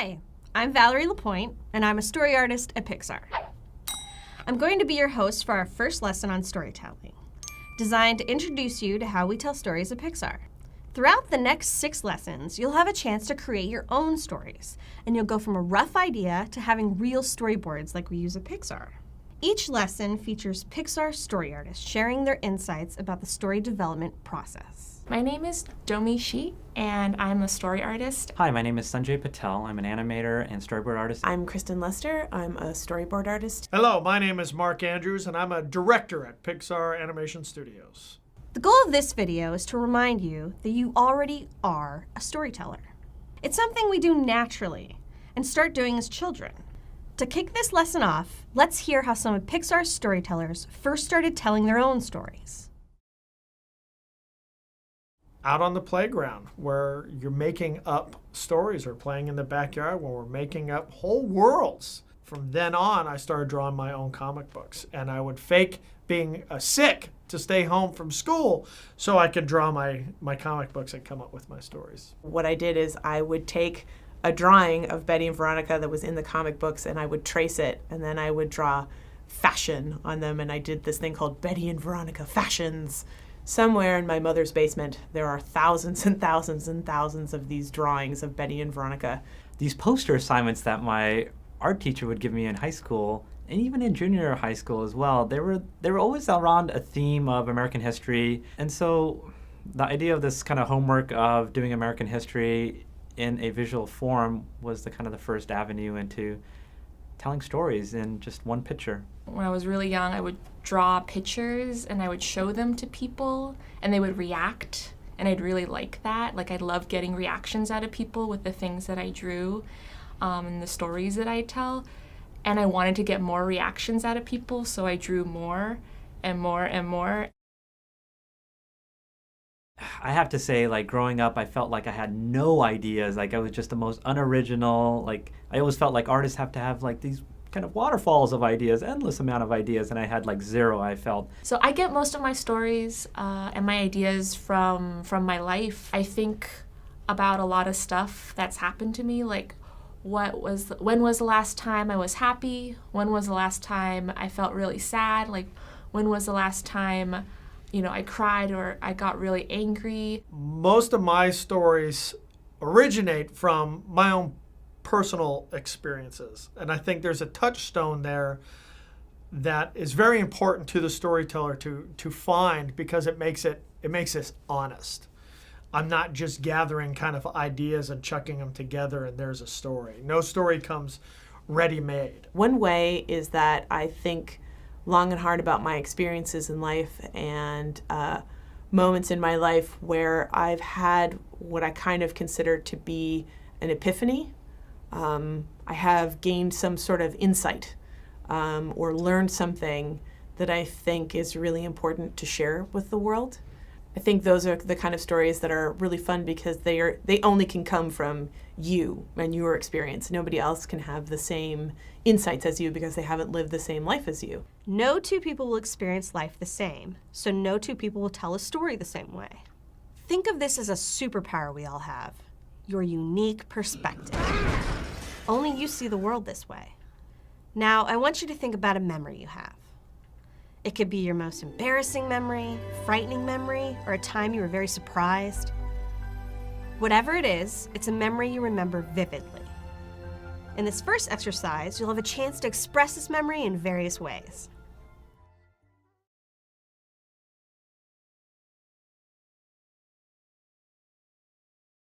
Hi, I'm Valerie Lapointe, and I'm a story artist at Pixar. I'm going to be your host for our first lesson on storytelling, designed to introduce you to how we tell stories at Pixar. Throughout the next 6 lessons, you'll have a chance to create your own stories, and you'll go from a rough idea to having real storyboards like we use at Pixar. Each lesson features Pixar story artists sharing their insights about the story development process. My name is Domi Shi, and I'm a story artist. Hi, my name is Sanjay Patel. I'm an animator and storyboard artist. I'm Kristen Lester. I'm a storyboard artist. Hello, my name is Mark Andrews, and I'm a director at Pixar Animation Studios. The goal of this video is to remind you that you already are a storyteller. It's something we do naturally and start doing as children. To kick this lesson off, let's hear how some of Pixar's storytellers first started telling their own stories. Out on the playground, where you're making up stories, or playing in the backyard where we're making up whole worlds. From then on, I started drawing my own comic books, and I would fake being sick to stay home from school so I could draw my comic books and come up with my stories. What I did is I would take a drawing of Betty and Veronica that was in the comic books, and I would trace it, and then I would draw fashion on them, and I did this thing called Betty and Veronica Fashions. Somewhere in my mother's basement, there are thousands and thousands and thousands of these drawings of Betty and Veronica. These poster assignments that my art teacher would give me in high school, and even in junior high school as well, they were always around a theme of American history. And so the idea of this kind of homework of doing American history in a visual form was the first avenue into telling stories in just one picture. When I was really young, I would draw pictures and I would show them to people and they would react, and I'd really like that. Like, I love getting reactions out of people with the things that I drew and the stories that I tell. And I wanted to get more reactions out of people, so I drew more and more and more. I have to say, growing up, I felt like I had no ideas. I was just the most unoriginal. I always felt like artists have to have these kind of waterfalls of ideas, endless amount of ideas, and I had zero, I felt. So I get most of my stories and my ideas from my life. I think about a lot of stuff that's happened to me, when was the last time I was happy? When was the last time I felt really sad? When was the last time I cried or I got really angry? Most of my stories originate from my own personal experiences. And I think there's a touchstone there that is very important to the storyteller to find, because it makes us honest. I'm not just gathering kind of ideas and chucking them together and there's a story. No story comes ready-made. One way is that I think long and hard about my experiences in life and moments in my life where I've had what I kind of consider to be an epiphany. I have gained some sort of insight or learned something that I think is really important to share with the world. I think those are the kind of stories that are really fun because they only can come from you and your experience. Nobody else can have the same insights as you because they haven't lived the same life as you. No two people will experience life the same, so no two people will tell a story the same way. Think of this as a superpower we all have, your unique perspective. Only you see the world this way. Now, I want you to think about a memory you have. It could be your most embarrassing memory, frightening memory, or a time you were very surprised. Whatever it is, it's a memory you remember vividly. In this first exercise, you'll have a chance to express this memory in various ways.